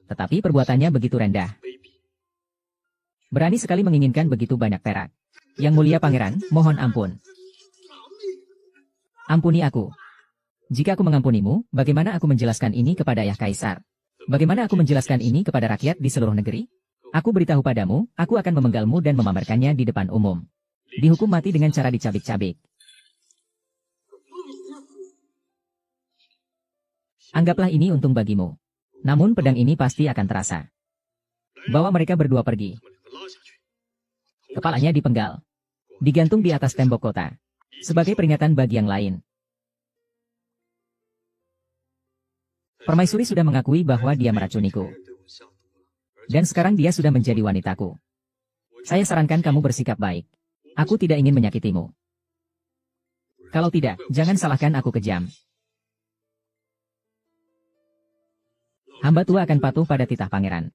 Tetapi perbuatannya begitu rendah. Berani sekali menginginkan begitu banyak perak. Yang mulia pangeran, mohon ampun. Ampuni aku. Jika aku mengampunimu, bagaimana aku menjelaskan ini kepada ayah kaisar? Bagaimana aku menjelaskan ini kepada rakyat di seluruh negeri? Aku beritahu padamu, aku akan memenggalmu dan memamerkannya di depan umum. Dihukum mati dengan cara dicabik-cabik. Anggaplah ini untung bagimu. Namun pedang ini pasti akan terasa. Bawa mereka berdua pergi. Kepalanya dipenggal. Digantung di atas tembok kota. Sebagai peringatan bagi yang lain. Permaisuri sudah mengakui bahwa dia meracuniku. Dan sekarang dia sudah menjadi wanitaku. Saya sarankan kamu bersikap baik. Aku tidak ingin menyakitimu. Kalau tidak, jangan salahkan aku kejam. Hamba tua akan patuh pada titah pangeran.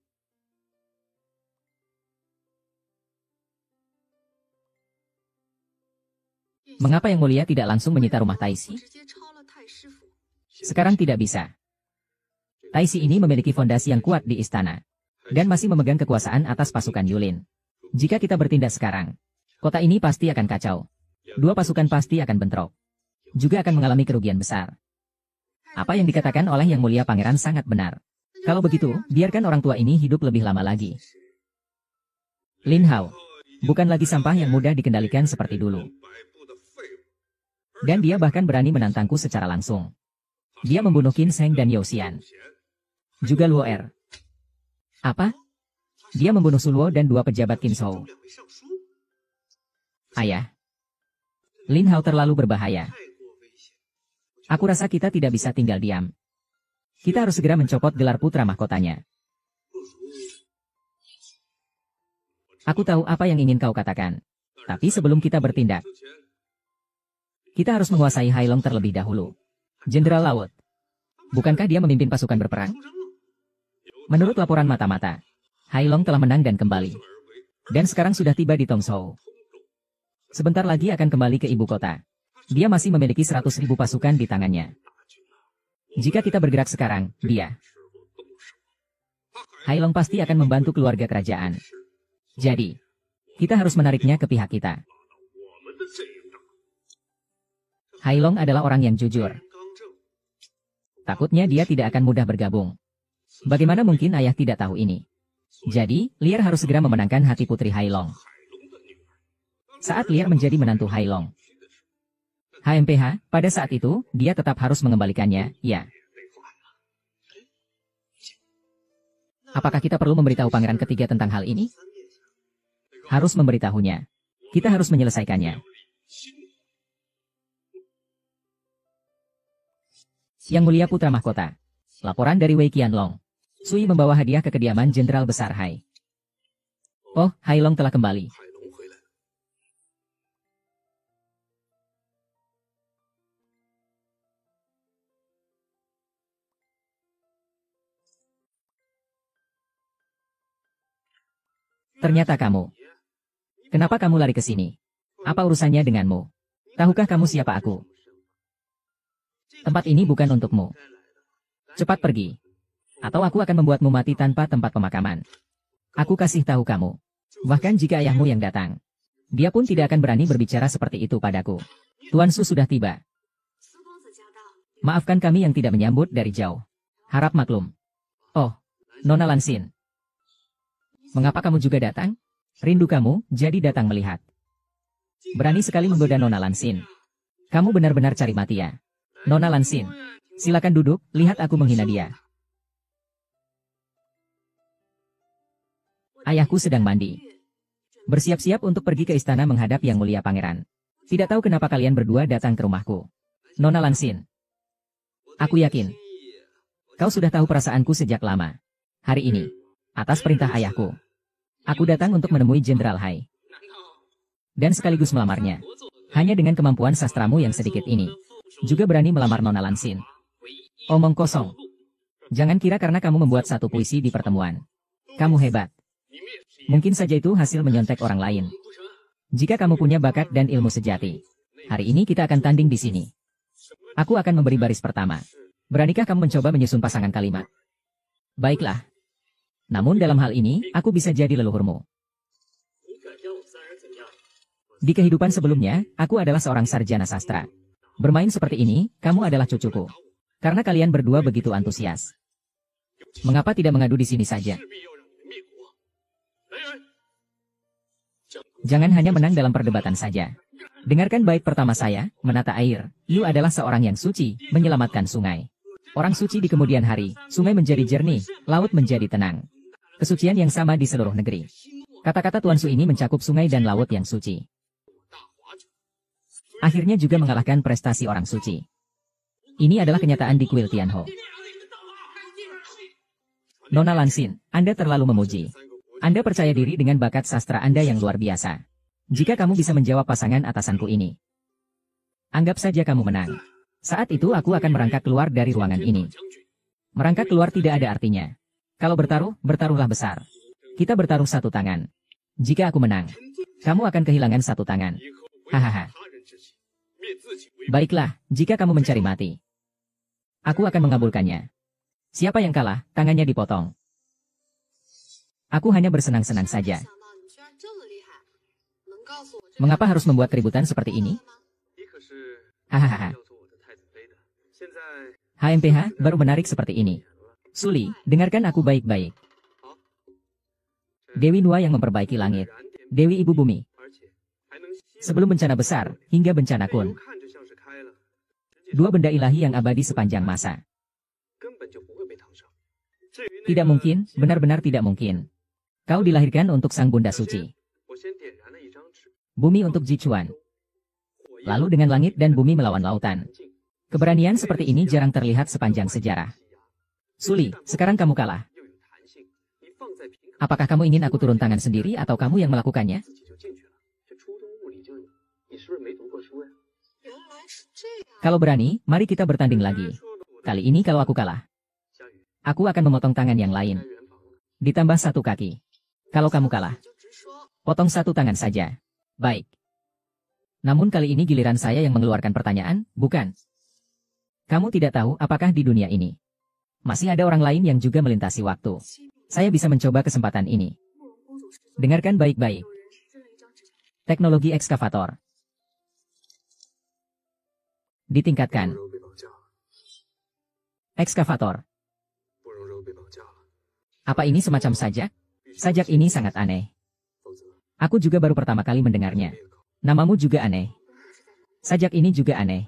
Mengapa Yang Mulia tidak langsung menyita rumah Taisi? Sekarang tidak bisa. Taisi ini memiliki fondasi yang kuat di istana. Dan masih memegang kekuasaan atas pasukan Yulin. Jika kita bertindak sekarang, kota ini pasti akan kacau. Dua pasukan pasti akan bentrok. Juga akan mengalami kerugian besar. Apa yang dikatakan oleh Yang Mulia Pangeran sangat benar. Kalau begitu, biarkan orang tua ini hidup lebih lama lagi. Lin Hao. Bukan lagi sampah yang mudah dikendalikan seperti dulu. Dan dia bahkan berani menantangku secara langsung. Dia membunuh Qin Sheng dan Yao Xian. Juga Luo Er. Apa? Dia membunuh Suluo dan dua pejabat Qin Shou. Ayah. Lin Hao terlalu berbahaya. Aku rasa kita tidak bisa tinggal diam. Kita harus segera mencopot gelar putra mahkotanya. Aku tahu apa yang ingin kau katakan. Tapi sebelum kita bertindak, kita harus menguasai Hailong terlebih dahulu. Jenderal Laut. Bukankah dia memimpin pasukan berperang? Menurut laporan mata-mata, Hailong telah menang dan kembali. Dan sekarang sudah tiba di Tongzhou. Sebentar lagi akan kembali ke ibu kota. Dia masih memiliki 100.000 pasukan di tangannya. Jika kita bergerak sekarang, Hailong pasti akan membantu keluarga kerajaan. Jadi, kita harus menariknya ke pihak kita. Hailong adalah orang yang jujur. Takutnya dia tidak akan mudah bergabung. Bagaimana mungkin ayah tidak tahu ini? Jadi, Lier harus segera memenangkan hati putri Hailong. Saat Lier menjadi menantu Hailong, HMPH, pada saat itu, dia tetap harus mengembalikannya, ya. Apakah kita perlu memberitahu pangeran ketiga tentang hal ini? Harus memberitahunya. Kita harus menyelesaikannya. Yang Mulia Putra Mahkota. Laporan dari Wei Qianlong. Sui membawa hadiah ke kediaman Jenderal Besar Hai. Oh, Hailong telah kembali. Ternyata kamu. Kenapa kamu lari ke sini? Apa urusannya denganmu? Tahukah kamu siapa aku? Tempat ini bukan untukmu. Cepat pergi. Atau aku akan membuatmu mati tanpa tempat pemakaman. Aku kasih tahu kamu. Bahkan jika ayahmu yang datang, dia pun tidak akan berani berbicara seperti itu padaku. Tuan Su sudah tiba. Maafkan kami yang tidak menyambut dari jauh. Harap maklum. Oh, Nona Lansin. Mengapa kamu juga datang? Rindu kamu, jadi datang melihat. Berani sekali menggoda Nona Lansin. Kamu benar-benar cari mati ya. Nona Lansin, silakan duduk, lihat aku menghina dia. Ayahku sedang mandi. Bersiap-siap untuk pergi ke istana menghadap Yang Mulia Pangeran. Tidak tahu kenapa kalian berdua datang ke rumahku. Nona Lansin. Aku yakin. Kau sudah tahu perasaanku sejak lama. Hari ini, atas perintah ayahku, aku datang untuk menemui Jenderal Hai. Dan sekaligus melamarnya. Hanya dengan kemampuan sastramu yang sedikit ini, juga berani melamar Nona Lansin. Omong kosong. Jangan kira karena kamu membuat satu puisi di pertemuan, kamu hebat. Mungkin saja itu hasil menyontek orang lain. Jika kamu punya bakat dan ilmu sejati, hari ini kita akan tanding di sini. Aku akan memberi baris pertama. Beranikah kamu mencoba menyusun pasangan kalimat? Baiklah. Namun dalam hal ini, aku bisa jadi leluhurmu. Di kehidupan sebelumnya, aku adalah seorang sarjana sastra. Bermain seperti ini, kamu adalah cucuku. Karena kalian berdua begitu antusias. Mengapa tidak mengadu di sini saja? Jangan hanya menang dalam perdebatan saja. Dengarkan bait pertama saya, menata air. Yu adalah seorang yang suci, menyelamatkan sungai. Orang suci di kemudian hari, sungai menjadi jernih, laut menjadi tenang. Kesucian yang sama di seluruh negeri. Kata-kata Tuan Su ini mencakup sungai dan laut yang suci. Akhirnya juga mengalahkan prestasi orang suci. Ini adalah kenyataan di kuil Tianho. Nona Lansin, Anda terlalu memuji. Anda percaya diri dengan bakat sastra Anda yang luar biasa. Jika kamu bisa menjawab pasangan atasanku ini, anggap saja kamu menang. Saat itu aku akan merangkak keluar dari ruangan ini. Merangkak keluar tidak ada artinya. Kalau bertaruh, bertaruhlah besar. Kita bertaruh satu tangan. Jika aku menang, kamu akan kehilangan satu tangan. Hahaha. Baiklah, jika kamu mencari mati, aku akan mengabulkannya. Siapa yang kalah, tangannya dipotong. Aku hanya bersenang-senang saja. Mengapa harus membuat keributan seperti ini? Hahaha. HMPH, baru menarik seperti ini. Suli, dengarkan aku baik-baik. Dewi Nua yang memperbaiki langit. Dewi Ibu Bumi. Sebelum bencana besar, hingga bencana kun. Dua benda ilahi yang abadi sepanjang masa. Tidak mungkin, benar-benar tidak mungkin. Kau dilahirkan untuk sang bunda suci. Bumi untuk Jichuan. Lalu dengan langit dan bumi melawan lautan. Keberanian seperti ini jarang terlihat sepanjang sejarah. Suli, sekarang kamu kalah. Apakah kamu ingin aku turun tangan sendiri atau kamu yang melakukannya? Kalau berani, mari kita bertanding lagi. Kali ini kalau aku kalah, aku akan memotong tangan yang lain. Ditambah satu kaki. Kalau kamu kalah, potong satu tangan saja. Baik. Namun kali ini giliran saya yang mengeluarkan pertanyaan, bukan? Kamu tidak tahu apakah di dunia ini masih ada orang lain yang juga melintasi waktu. Saya bisa mencoba kesempatan ini. Dengarkan baik-baik. Teknologi ekskavator ditingkatkan. Ekskavator. Apa ini semacam sajak? Sajak ini sangat aneh. Aku juga baru pertama kali mendengarnya. Namamu juga aneh. Sajak ini juga aneh.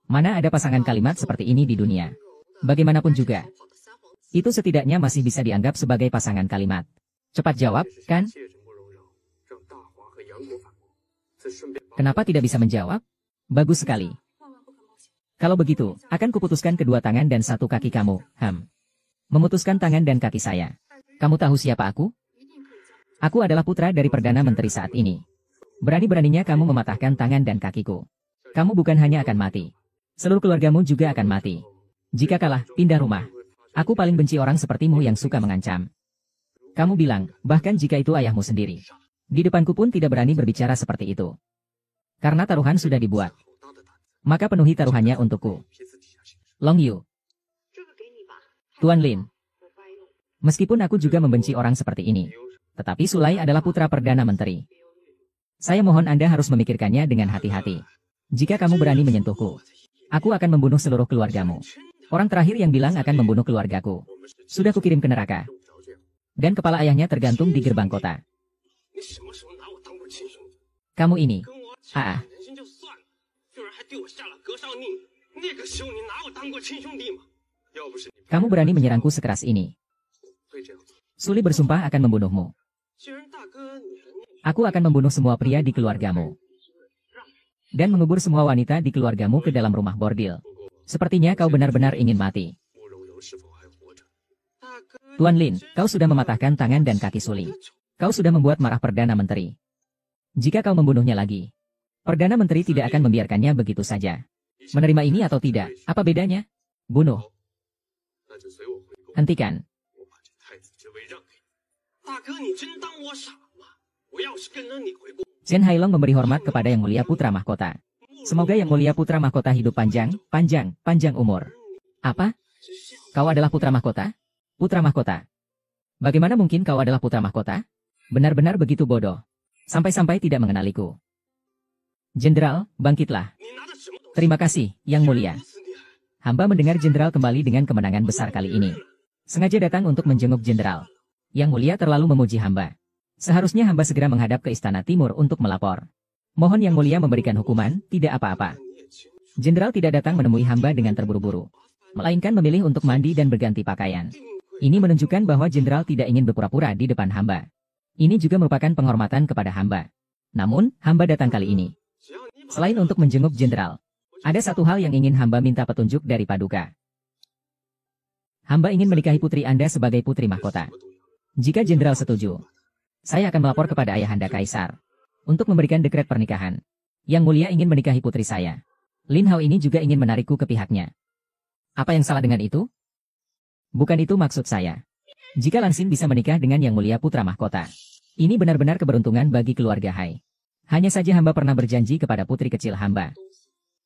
Mana ada pasangan kalimat seperti ini di dunia? Bagaimanapun juga, itu setidaknya masih bisa dianggap sebagai pasangan kalimat. Cepat jawab, kan? Kenapa tidak bisa menjawab? Bagus sekali. Kalau begitu, akan kuputuskan kedua tangan dan satu kaki kamu, Memutuskan tangan dan kaki saya. Kamu tahu siapa aku? Aku adalah putra dari Perdana Menteri saat ini. Berani-beraninya kamu mematahkan tangan dan kakiku. Kamu bukan hanya akan mati. Seluruh keluargamu juga akan mati. Jika kalah, pindah rumah. Aku paling benci orang sepertimu yang suka mengancam. Kamu bilang, bahkan jika itu ayahmu sendiri. Di depanku pun tidak berani berbicara seperti itu. Karena taruhan sudah dibuat. Maka penuhi taruhannya untukku. Long Yu. Tuan Lin. Meskipun aku juga membenci orang seperti ini. Tetapi Sulai adalah putra Perdana Menteri. Saya mohon Anda harus memikirkannya dengan hati-hati. Jika kamu berani menyentuhku, aku akan membunuh seluruh keluargamu. Orang terakhir yang bilang akan membunuh keluargaku. Sudah kukirim ke neraka. Dan kepala ayahnya tergantung di gerbang kota. Kamu ini. Kamu berani menyerangku sekeras ini. Suli bersumpah akan membunuhmu. Aku akan membunuh semua pria di keluargamu. Dan mengubur semua wanita di keluargamu ke dalam rumah bordil. Sepertinya kau benar-benar ingin mati. Tuan Lin, kau sudah mematahkan tangan dan kaki Suli. Kau sudah membuat marah Perdana Menteri. Jika kau membunuhnya lagi, Perdana Menteri tidak akan membiarkannya begitu saja. Menerima ini atau tidak, apa bedanya? Bunuh. Hentikan. Chen Hailong memberi hormat kepada Yang Mulia Putra Mahkota. Semoga Yang Mulia Putra Mahkota hidup panjang umur. Apa? Kau adalah Putra Mahkota? Putra Mahkota. Bagaimana mungkin kau adalah putra mahkota? Benar-benar begitu bodoh. Sampai-sampai tidak mengenaliku. Jenderal, bangkitlah. Terima kasih, Yang Mulia. Hamba mendengar jenderal kembali dengan kemenangan besar kali ini. Sengaja datang untuk menjenguk jenderal. Yang Mulia terlalu memuji hamba. Seharusnya hamba segera menghadap ke Istana Timur untuk melapor. Mohon Yang Mulia memberikan hukuman, tidak apa-apa. Jenderal tidak datang menemui hamba dengan terburu-buru. Melainkan memilih untuk mandi dan berganti pakaian. Ini menunjukkan bahwa jenderal tidak ingin berpura-pura di depan hamba. Ini juga merupakan penghormatan kepada hamba. Namun, hamba datang kali ini selain untuk menjenguk jenderal, ada satu hal yang ingin hamba minta petunjuk dari Paduka. Hamba ingin menikahi putri Anda sebagai putri mahkota. Jika jenderal setuju, saya akan melapor kepada ayahanda Kaisar untuk memberikan dekret pernikahan. Yang Mulia ingin menikahi putri saya. Lin Hao ini juga ingin menarikku ke pihaknya. Apa yang salah dengan itu? Bukan itu maksud saya. Jika Lan Xin bisa menikah dengan Yang Mulia putra mahkota, ini benar-benar keberuntungan bagi keluarga Hai. Hanya saja hamba pernah berjanji kepada putri kecil hamba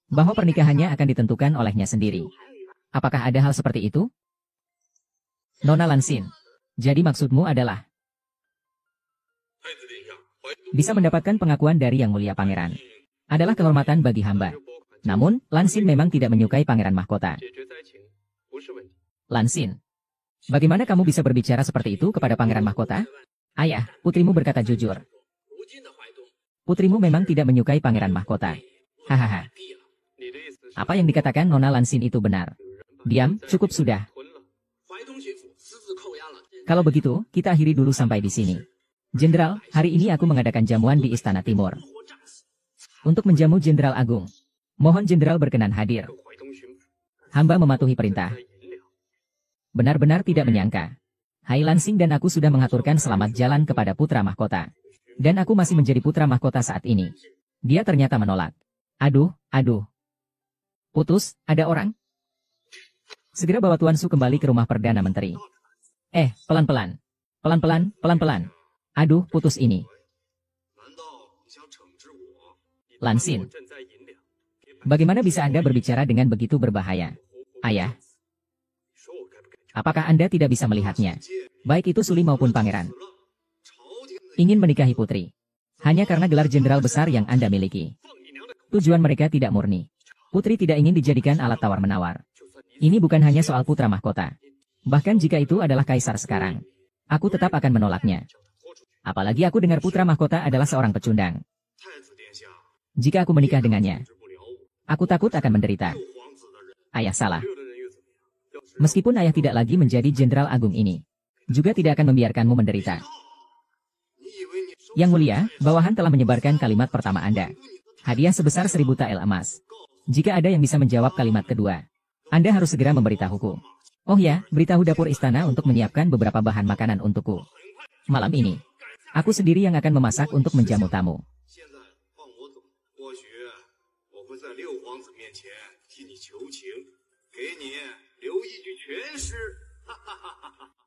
bahwa pernikahannya akan ditentukan olehnya sendiri. Apakah ada hal seperti itu? Nona Lan Xin, jadi maksudmu adalah bisa mendapatkan pengakuan dari Yang Mulia Pangeran adalah kehormatan bagi hamba. Namun, Lan Xin memang tidak menyukai pangeran mahkota. Lan Xin, bagaimana kamu bisa berbicara seperti itu kepada pangeran mahkota? Ayah, putrimu berkata jujur. Putrimu memang tidak menyukai pangeran mahkota. Hahaha. Apa yang dikatakan Nona Lan Xin itu benar. Diam, cukup sudah. Kalau begitu, kita akhiri dulu sampai di sini. Jenderal, hari ini aku mengadakan jamuan di Istana Timur untuk menjamu Jenderal Agung. Mohon Jenderal berkenan hadir. Hamba mematuhi perintah. Benar-benar tidak menyangka. Hai Lan Xin dan aku sudah mengaturkan selamat jalan kepada putra mahkota. Dan aku masih menjadi putra mahkota saat ini. Dia ternyata menolak. Aduh. Putus, ada orang? Segera bawa Tuan Su kembali ke rumah Perdana Menteri. Pelan-pelan. Pelan-pelan. Aduh, putus ini. Lan Xin, bagaimana bisa Anda berbicara dengan begitu berbahaya? Ayah, apakah Anda tidak bisa melihatnya? Baik itu Suli maupun pangeran ingin menikahi putri. Hanya karena gelar jenderal besar yang Anda miliki. Tujuan mereka tidak murni. Putri tidak ingin dijadikan alat tawar-menawar. Ini bukan hanya soal putra mahkota. Bahkan jika itu adalah kaisar sekarang, aku tetap akan menolaknya. Apalagi aku dengar putra mahkota adalah seorang pecundang. Jika aku menikah dengannya, aku takut akan menderita. Ayah salah. Meskipun ayah tidak lagi menjadi jenderal agung ini, juga tidak akan membiarkanmu menderita. Yang Mulia, bawahan telah menyebarkan kalimat pertama Anda. Hadiah sebesar 1000 tael emas. Jika ada yang bisa menjawab kalimat kedua, Anda harus segera memberitahuku. Oh ya, beritahu dapur istana untuk menyiapkan beberapa bahan makanan untukku. Malam ini, aku sendiri yang akan memasak untuk menjamu tamu.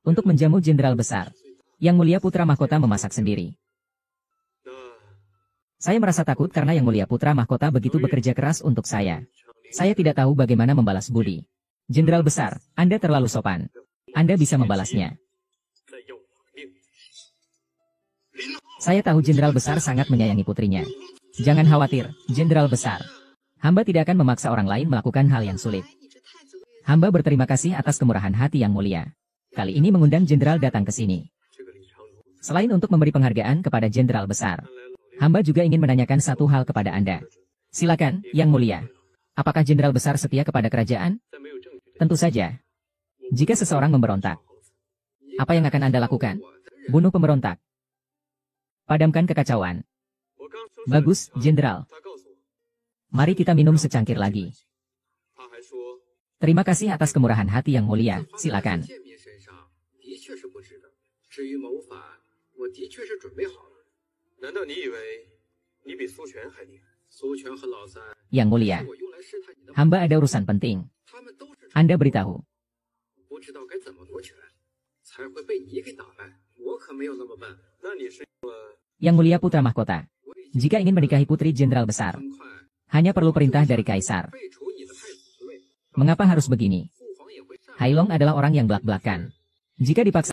Untuk menjamu jenderal besar, Yang Mulia putra mahkota memasak sendiri. Saya merasa takut karena Yang Mulia putra mahkota begitu bekerja keras untuk saya. Saya tidak tahu bagaimana membalas budi. Jenderal besar, Anda terlalu sopan. Anda bisa membalasnya. Saya tahu jenderal besar sangat menyayangi putrinya. Jangan khawatir, jenderal besar. Hamba tidak akan memaksa orang lain melakukan hal yang sulit. Hamba berterima kasih atas kemurahan hati Yang Mulia. Kali ini mengundang jenderal datang ke sini. Selain untuk memberi penghargaan kepada jenderal besar, hamba juga ingin menanyakan satu hal kepada Anda. Silakan, Yang Mulia. Apakah jenderal besar setia kepada kerajaan? Tentu saja. Jika seseorang memberontak, apa yang akan Anda lakukan? Bunuh pemberontak. Padamkan kekacauan. Bagus, jenderal. Mari kita minum secangkir lagi. Terima kasih atas kemurahan hati Yang Mulia. Silakan. Yang Mulia, hamba ada urusan penting. Anda beritahu. Yang Mulia putra mahkota, jika ingin menikahi putri jenderal besar, hanya perlu perintah dari kaisar. Mengapa harus begini? Hai Long adalah orang yang belak-belakan. Jika dipaksa